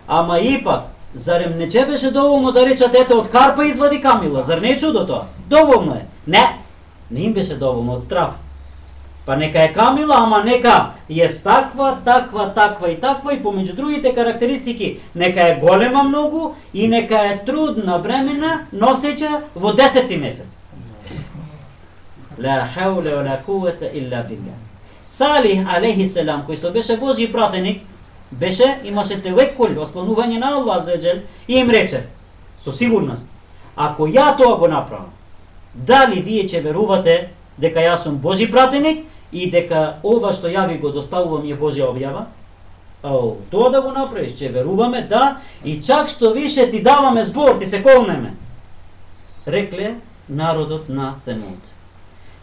Ама ипак, зарем не че беше доволно да речат ете од карпа извади камила? Зар не е чудо тоа? Доволно е. Не им беше доволно од страв. Па нека е камила, ама нека е таква и таква и помеѓу другите карактеристики нека е голема многу и нека е трудна, бремена, носеќа во 10-ти месец. Ла хауле ва ла куввета илля билля. Салих алейхиселам, кој што беше Божји пратеник, имаше тевеккул, ослонување на Аллах азza ва џел, и им рече со сигурност: ако ја тоа го направам, дали вие ќе верувате дека јас сум Божји пратеник и дека ова што ја ви го доставувам е Божја објава? Тоа да го направиш, ќе веруваме, да, и чак што више ти даваме збор, ти се колнеме. Рекле народот на Семуд.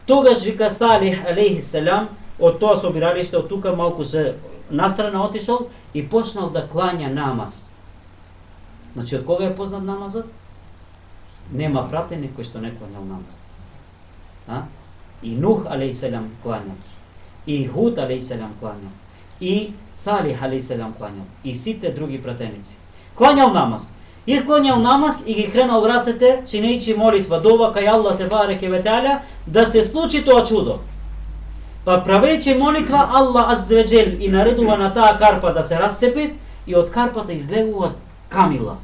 Тогаш вика Салих алейхиселам од тоа собиралиште, од тука малку се настрана отишол и почнал да клања намаз. Значи, од кога е познат намазот? Нема пратеник кој што не клањал намаз. И Нух алейхиселам клањал, и Худ алейхиселам клањал, и Салих алейхиселам клањал, и сите други пратеници. Клањал намаз. Исклањал намаз и ги кренал рацете, чинејќи молитва, дова кај Аллах те бареке ве таала да се случи тоа чудо. Па правејќи молитва, Аллах азza ва џел и наредува на таа карпа да се расцепи и од карпата излегува камила.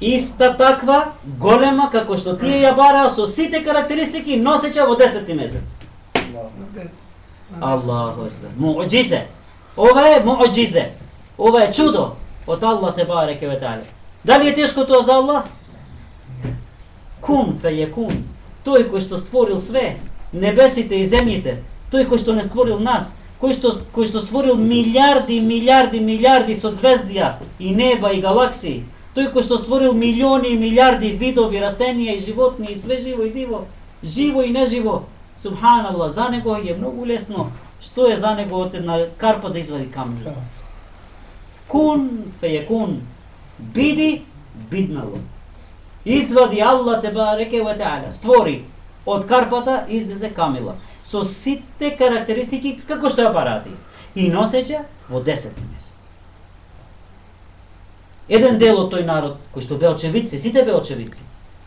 Иста таква, голема, како што тие ја бараа со сите карактеристики, носеќа во 10-ти месец. Аллаху акбар. Муъџизе. Ова е муъџизе. Ова е чудо од Аллах те бареке ве таала. Дали е тешко тоа за Аллах? Кун фејекун. Тој кој што створил све, небесите и земјите, тој кој што не створил нас, кој што створил милиарди соцвездија и неба и галаксии, тој кој што створил милиони и милиарди видови растенија и животни и све живо и диво, живо и неживо. Субханаллах, за него е многу лесно. Што е за него од една карпа да извади камена? Кун фејекун. Биди, биднало. Извади Аллах те бареке ве таала. Створи од карпата излезе камила. со сите карактеристики како што ја барати. И носеќе во 10 месец. Еден дел од тој народ кој што беа очевидци, сите беа очевидци,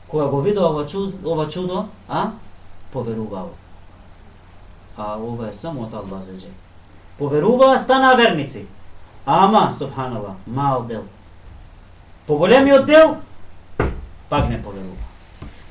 кога го видоа ова чудо, поверуваа. А ова е само од Аллах Аззаваџел. Поверуваа, станаа верници. Ама, субханаллах, мал дел. Поголемиот дел, пак не поверува.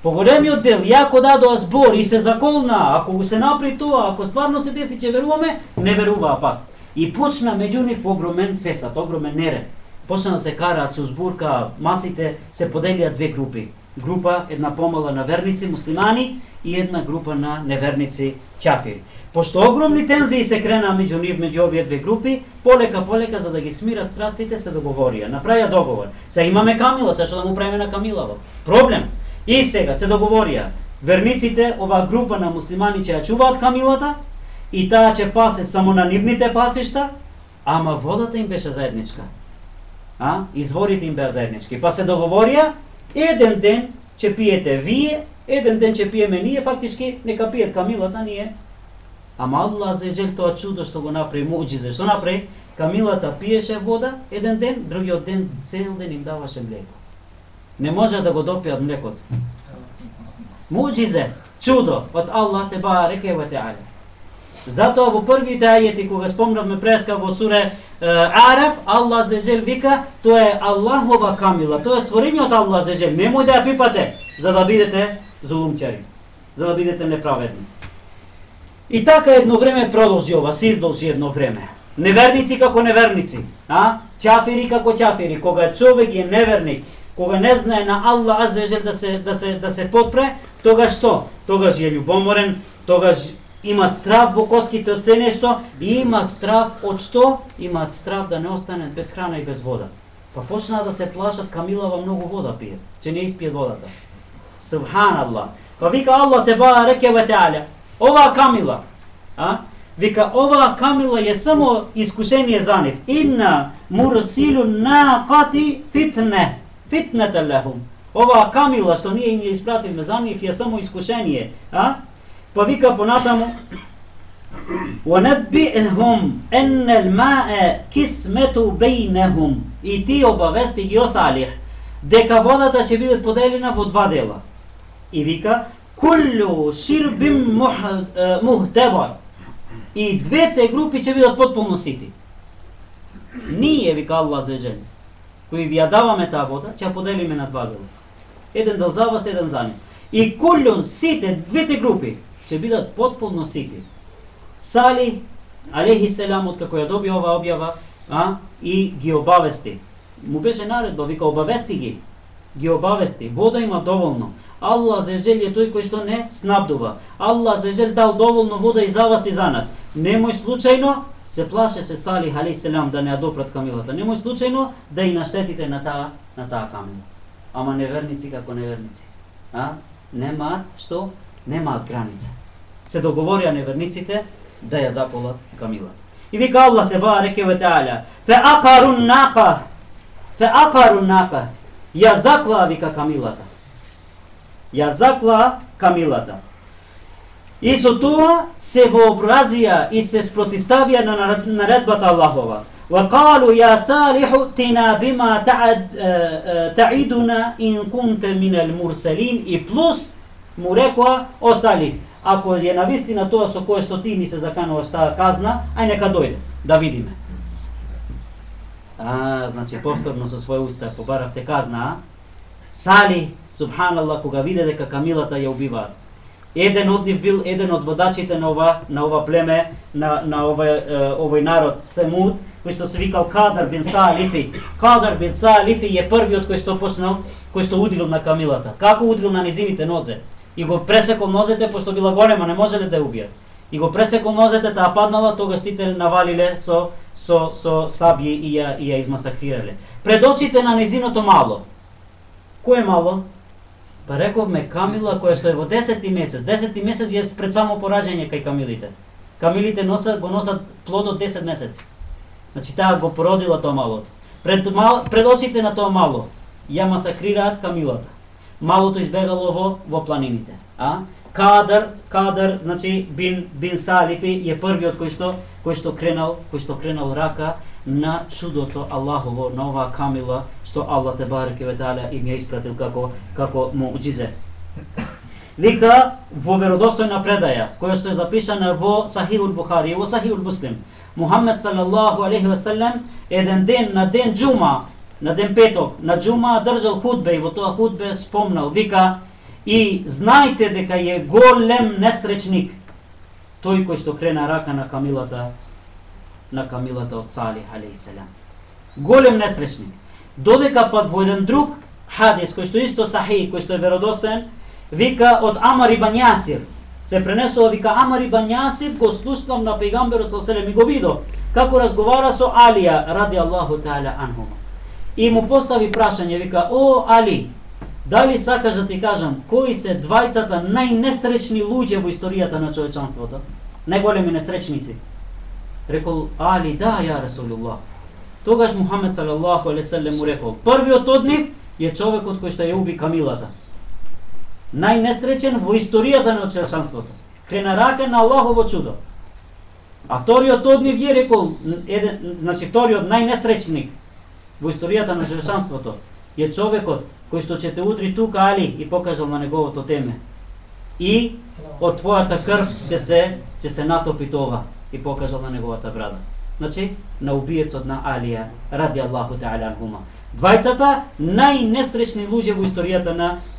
Поголемиот дел, јако дадоа збор и се заколна, ако се напри тоа, ако стварно се деси че веруваме, не веруваа пак. И почна меѓу нив огромен фесат, огромен неред. Почна да се караат со збурка, масите се поделија две групи. Група, една помала на верници муслимани и една група на неверници ќафири. Пошто огромни тензии се кренаа меѓу нив, меѓу овие две групи, полека, за да ги смират страстите, се договорија. Направија договор. Сега имаме Камила, сега што да му правиме на Камилава? Проблем. И сега се договорија. Верниците, оваа група на муслимани ќе ја чуваат Камилата, и таа ќе пасе само на нивните пасишта, ама водата им беше заедничка. Изворите им беа заеднички. Па се договорија, еден ден ќе пиете вие, еден ден ќе пиеме ние, фактички нека пиет Камилата, ние. Ама Аллах Аззаваџел тоа чудо што го направи, муџизе, што направи? Камилата пиеше вода еден ден, другиот ден цел ден им даваше млеко. Не може да го допијат млекото. Муџизе, чудо од Аллах тебарека ва теала. Затоа во првите ајети кога спомнавме преска во суре Араф, Аллах Аззаваџел вика, тоа е Аллахова камила, тоа е створение од Аллах Аззаваџел. Немој да ја пипате за да бидете зулумчари, за да бидете неправедни. И така едно време продолжи ова, се издолжи едно време. Неверници како неверници, ќафири како ќафири. Кога човек е неверник, кога не знае на Аллах Аззаваџел да се подпре, тогаш што? Тогаш е љубоморен, тогаш има страв во коските од се нешто и има страв од што? Имаат страв да не останат без храна и без вода. Па почнаа да се плашат, Камилава многу вода пие, че не испие водата. Субханаллах. Па вика Аллах тебарека ва теала, оваа Камила, вика оваа Камила е само искушение за нив. Инна мурсилу нaqati фитнете лехум. Оваа Камила што ние им ја испративме за нив е само искушение, Па вика понатаму وَنَبِّئْهُمْ أَنَّ الْمَاءَ كِسْمَةُ بَيْنَهُمْ. И ти обавести ги, о Салих, дека водата ќе биде поделена во два дела. И вика كُلُّ شِرْبٍ مُهْتَبَرٍ. И двете групи ќе бидат потполно сити. Ние, вика Аллах Аззаваџел, кои ви ја даваме таа вода, ќе ја поделиме на два дела. Еден дел за вас, еден за нив. И кулјун, сите, двете групи, ќе бидат потполно сити. Сали, алейхи селам, откако ја доби ова објава, и ги обавести. Му беше наредба, вика обавести ги обавести. Вода има доволно. Аллах Аззаваџел е тој кој што не снабдува. Аллах Аззаваџел дал доволно вода и за вас и за нас. Немој случајно, се плаше се Сали алейхи селам да не ја допрат Камилата. Немој случајно да и наштетите на таа Камила. Ама неверници како неверници. Немаат што? Немаат граница. Се договорија неверниците да ја заполат Камилата. И вика Аллах тебарека ва теала, فَأَقَرُوا النَّاقَةَ. Ја заклаа, вика Камилата. Ја заклаа Камилата. И со тоа се вообразија и се спротиставија на наредбата Аллахова. وَقَالُوا يَا صَالِحُ ائْتِنَا بِمَا تَعِدُنَا إِن كُنتَ مِنَ الْمُرْسَلِينَ. И плюс му рекоа, о Салих, ако е навистина тоа со кое што ти ни се закануваш таа казна, ај нека дојде, да видиме. Значи повторно со своја уста побаравте казна, Сали, субханаллах, кога виде дека Камилата ја убиваат. Еден од нив бил еден од водачите на ова племе, на овој народ Семуд, кој што се викал Кадар бин Салифи. Кадар бин Салифи е првиот кој што почнал, кој што удрил на Камилата. Како удрил на низините нозе? И го пресекол нозете, пошто била голема, не можеле да ја убијат. И го пресекол нозете, таа паднала, тога сите навалиле со сабји и ја измасакрирале. Пред очите на низиното мало. Кој е мало? Па рековме Камила, која што е во 10-ти месец. 10-ти месец е пред само поражање кај Камилите. Камилите го носат плодот 10 месеци. Значи таа го породила тоа малото. Пред очите на тоа мало ја масакрираат Камилата. Малото избегало во планините. Кадр, значи бин Салифи е првиот кој што кренал рака на чудото Аллахово, на оваа камила што Аллах те бареке ве таала им ја испратил како муџизе. Вика во веродостојна предаја која што е запишана во Сахихул Бухари и во Сахихул Муслим, Мухамед салаллаху алейхи ве селем еден ден на ден џума, на ден петок, на џума држал худбе и во тоа худбе спомнал, вика: и знајте дека е голем несречник тој кој што крена рака на камилата од Салих алейхиселам. Голем несречник. Додека пак во еден друг хадис кој што исто сахих, кој што е веродостоен, вика од Амар ибн Јасир се пренесува, вика Амар ибн Јасир го слушнав на пејгамберот саллаллаху алейхи ва селем и го видов како разговара со Алија ради Аллаху таала анху. И му постави прашање, вика: о Али, дали сакаш да ти кажам кои се двајцата најнесречни луѓе во историјата на човечанството? Најголеми несречници. Рекол Али: да, ја Расулуллах. Тогаш Мухамед салаллаху алейхи ва селем му рекол: првиот од нив е човекот кој што ја уби камилата. Најнесречен во историјата на човечанството. Крена рака на Аллахово чудо. А вториот од нив е, рекол, значи вториот најнесречник во историјата на човечанството е човекот кој што ќе те удри тука, Али, и покажал на неговото теме. И од твојата крв ќе се натопи това, и покажал на неговата брада. Значи, на убиецот на Алија ради Аллаху таала анхума. Двајцата најнесречни луѓе во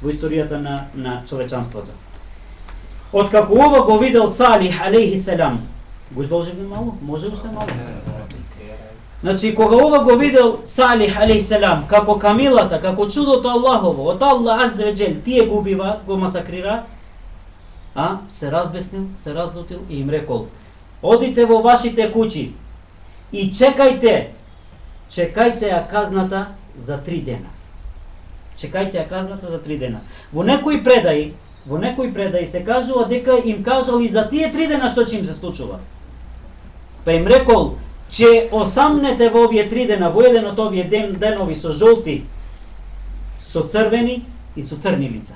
историјата на човечанството. Откако ова го видел Салих алейхи селам, го издолжив малку? Може уште малку? Значи, кога ова го видел Салих алейхи селам, како камилата, како чудото Аллахово, од Аллах аззе ве џел, тие го убива, го масакрира, се разбеснил, се разлутил и им рекол: одите во вашите куќи и чекајте ја казната за 3 дена. Чекајте ја казната за 3 дена. Во некои предаи се кажува дека им кажал и за тие 3 дена што ќе им се случува. Па им рекол: че осамнете во овие 3 дена, во еден од овие денови со жолти, со црвени и со црни лица.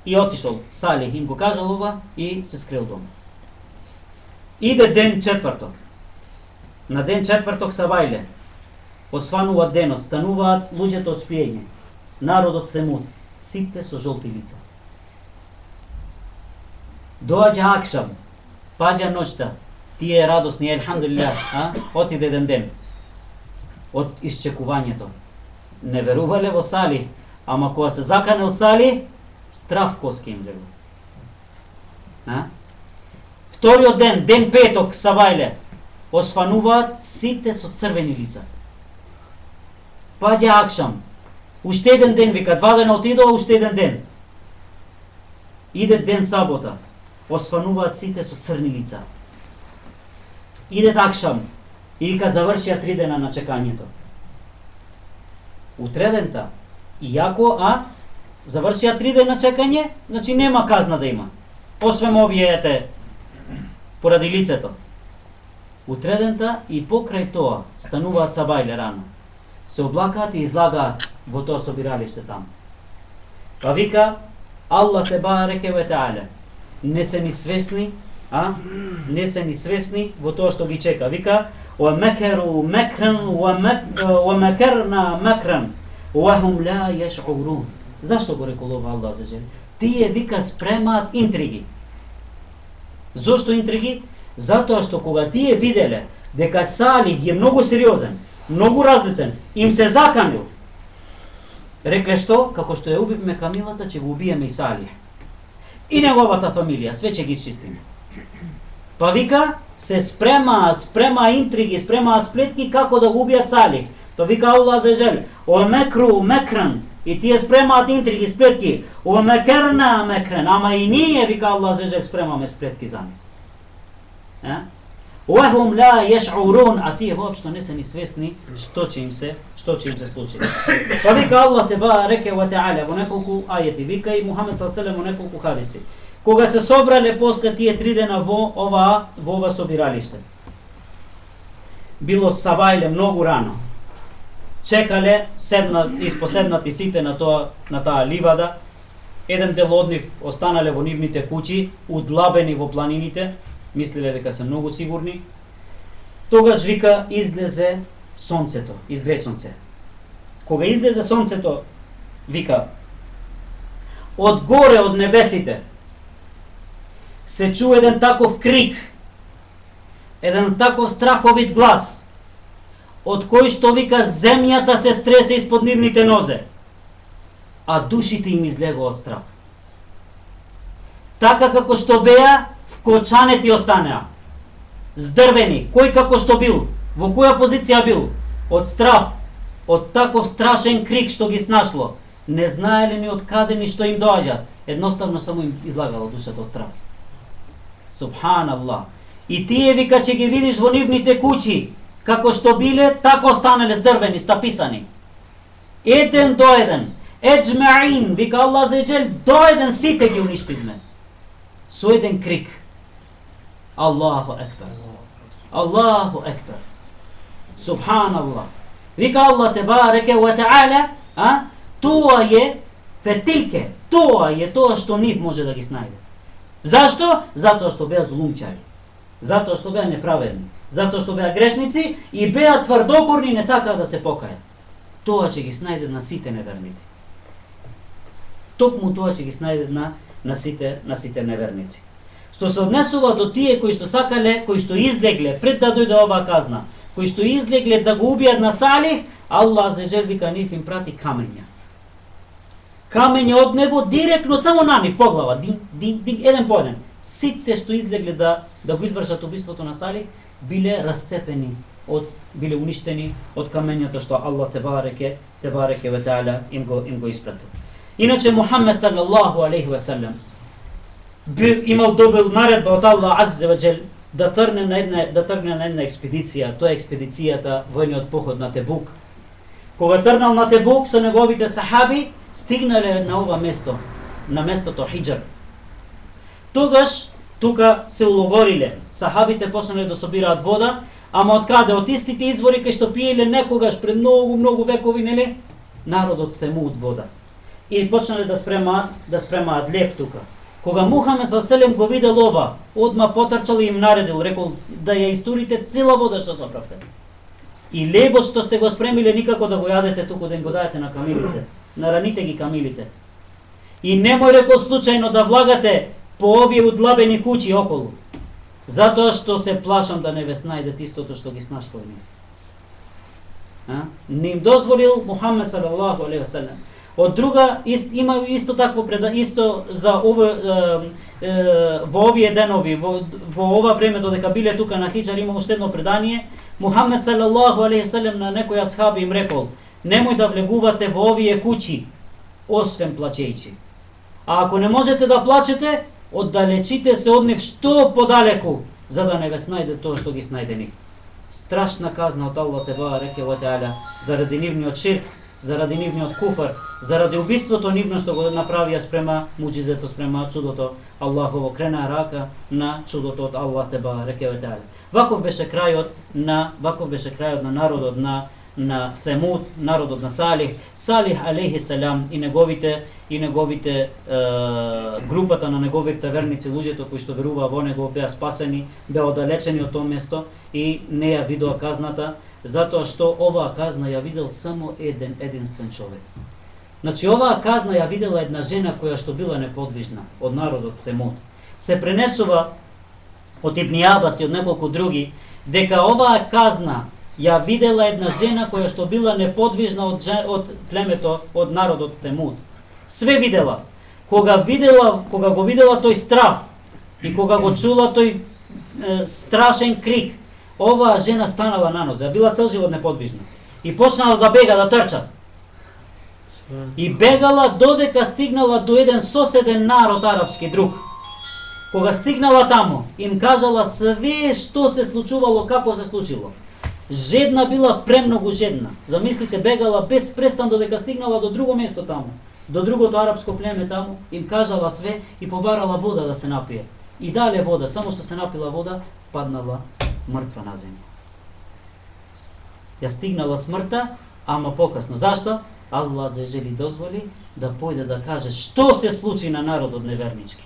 И отишол Салих, им го кажал ова и се скрил дома. Иде ден четврток. На ден четврток савајле, осванува денот, стануваат луѓето од спиење, народот Темут, сите со жолти лица. Доаѓа акшам, паѓа ноќта, тие радосни, елхамдулилlah, отиде еден ден од исчекувањето. Не верувале во Салих, ама кога се заканел Салих, страв коски им легол. Вториот ден, ден петок, савајле, освануваат сите со црвени лица. Паѓа акшам, уште еден ден, вика, 2 дена отидоа, уште еден ден. Иде ден сабота, освануваат сите со црни лица. Иде акшам, и вика, завршија 3 дена на чекањето. Утредента, иако, завршија 3 дена чекање, значи нема казна да има. Освен овие, поради лицето. Утредента и покрај тоа стануваат сабајле рано. Се облакаат и излагаат во тоа собиралиште таму. Па вика, Аллах те бареке ве таала, не се ни свесни, не се ни свесни во тоа што ги чека. Вика: "Ва макару макран ва макарна макран ва хум ла яш'урун." Зашто го рекол ова Аллах за жел? Тие, вика, спремаат интриги. Зошто интриги? Затоа што кога тие виделе дека Салих е многу сериозен, многу разлитен, им се заканил. Рекле што? Како што ја убивме камилата, ќе го убиеме и Салих. И неговата фамилија, све ќе ги исчистиме. Па вика, се спрема интриги, спрема сплетки како да го убијат Салих. Па вика Аллах за жел: "О мекру мекран", и тие спремаат интриги, сплетки. "О мекерна мекран", ама и ние, вика Аллах за жел, спремаме сплетки за нив. Уахум ла яш'урун, а тие воопшто не се ни свесни што ќе им се случи. Па вика Аллах те бареке ва таала во неколку ајети, вика и Мухамед саллаллаху алейхи ва селем во неколку хадиси. Кога се собрале после тие 3 дена во ова собиралиште, било савајле многу рано. Чекале, испоседнати сите на таа ливада, еден дел од нив останале во нивните куќи, удлабени во планините, мислеле дека се многу сигурни. Тогаш вика излезе сонцето, изгре сонце. Кога излезе сонцето, вика, од горе, од небесите, се чу еден таков крик, еден таков страховит глас, од кој што вика земјата се стресе испод нивните нозе, а душите им излегува од страх. Така како што беа, вкочанети останеа, здрвени, кој како што бил, во која позиција бил, од страх, од таков страшен крик што ги снашло, не знаеле ни од каде ни што им доаѓа, едноставно само им излагало душата од страх. Субханаллах. И тие вика ќе ги видиш во нивните куќи, како што биле, така останале здрвени, стаписани. Еден до еден, еджмаин, вика Аллах Аззаваџел, до еден сите ги уништивме. Со еден крик. Аллаху екбар. Аллаху екбар. Субханаллах. Вика Аллах тебареке ва таала, тоа е фетилке, тоа е тоа што нив може да ги снајде. Зашто? Затоа што беа злумчари. Затоа што беа неправедни. Затоа што беа грешници и беа тврдокорни и не сакаа да се покајат. Тоа ќе ги снајде на сите неверници. Токму тоа ќе ги снајде на сите неверници. Што се однесува до тие кои што сакале, кои што излегле пред да дојде оваа казна, кои што излегле да го убијат на Салих, Аллах Аззаваџел вика нив им прати камења. Камења од небо директно само на нив по глава, дин, еден по еден. Сите што излегле да го извршат убиството на Салих биле расцепени, биле уништени од камењата што Аллах тебареке ве таала им го испратил. Иначе Мухаммед салаллаху алейхи ве селем имал добил наредба од Аллах Аззаваџел да тргне на една експедиција, тоа е експедицијата војниот поход на Тебук. Кога тргнал на Тебук со неговите сахаби, стигнале на ова место, на местото Хиџр. Тогаш тука се улогориле, сахабите почнале да собираат вода, ама од каде? Од истите извори кај што пиеле некогаш пред многу векови, нели? Народот Темуд вода. И почнале да спремаат леп тука. Кога Мухамед салем го видел ова, одма потрчал и им наредил, рекол да ја истурите цела вода што собравте. И лебот што сте го спремиле никако да го јадете, туку да им го дајете на камилите. Нараните ги камилите. И немој, рекол, случајно да влагате по овие удлабени куќи околу. Затоа што се плашам да не ве снајдат истото што ги снашло нив. Не им дозволил Мухамед салаллаху алейхи ве селем. Од друга, има исто такво исто за во овие денови, во ова време додека биле тука на Хиџр, има уште едно предание. Мухамед салаллаху алейхи ве селем на некои асхаби им рекол: немој да влегувате во овие куќи, освен плачејќи. А ако не можете да плачете, оддалечите се од нив што подалеку, за да не ве снајде тоа што ги снајде нив. Страшна казна од Аллах тебареке ва таала заради нивниот ширк, заради нивниот куфар, заради убиството нивно што го направија спрема муџизето, спрема чудото Аллахово, крена рака на чудото од Аллах тебареке ва таала. Ваков беше крајот на народот на Темуд, народот на Салих. Салих алейхи селам и неговите групата на неговите верници, луѓето кои што веруваа во него, беа спасени, беа оддалечени од тоа место и не ја видоа казната, затоа што оваа казна ја видел само единствен човек. Значи оваа казна ја видела една жена која што била неподвижна од народот Темуд. Се пренесува од Ибн Абас и од неколку други дека оваа казна ја видела една жена која што била неподвижна од племето, од народот Темуд. Све видела. Кога го видела тој страв и кога го чула тој страшен крик, оваа жена станала на нозе, била цел живот неподвижна. И почнала да бега, да трча. И бегала додека стигнала до еден соседен народ арапски друг. Кога стигнала тамо, им кажала све што се случувало, како се случило. Жедна била, премногу жедна. Замислите, бегала без престан додека стигнала до друго место тамо. До другото арапско племе тамо, им кажала све и побарала вода да се напие. И дале вода, само што се напила вода, паднала мртва на земја. Ја стигнала смртта, ама покасно. Зашто? Allah želi dozvoli da pojde da kaže što se sluči na narod od nevernički.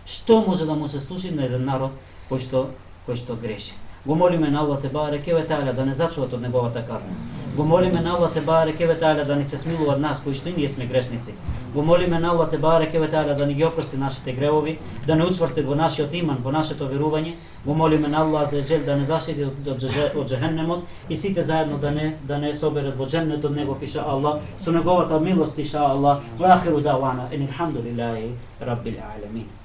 Što može da mu se sluči na jedan narod koji što greši. Go molime na Allah te bareke ve taala da ne začuva od njegovata kazna. Go molime na Allah te bareke ve taala da ni se smiluje od nas koji što i nismo grešnici. Go molime na Allah te bareke ve taala da ni oprosti naše te grevovi, da ne učvrsti vo naš iman, vo naše to vjerovanje. Go molime na Allah za žel da ne zaštiti od džehennemot i site zajedno da ne sobere od džennet od nego fiša Allah. Su njegovata milost inša Allah. Wa akhiru da'wana in alhamdulillahi rabbil alamin.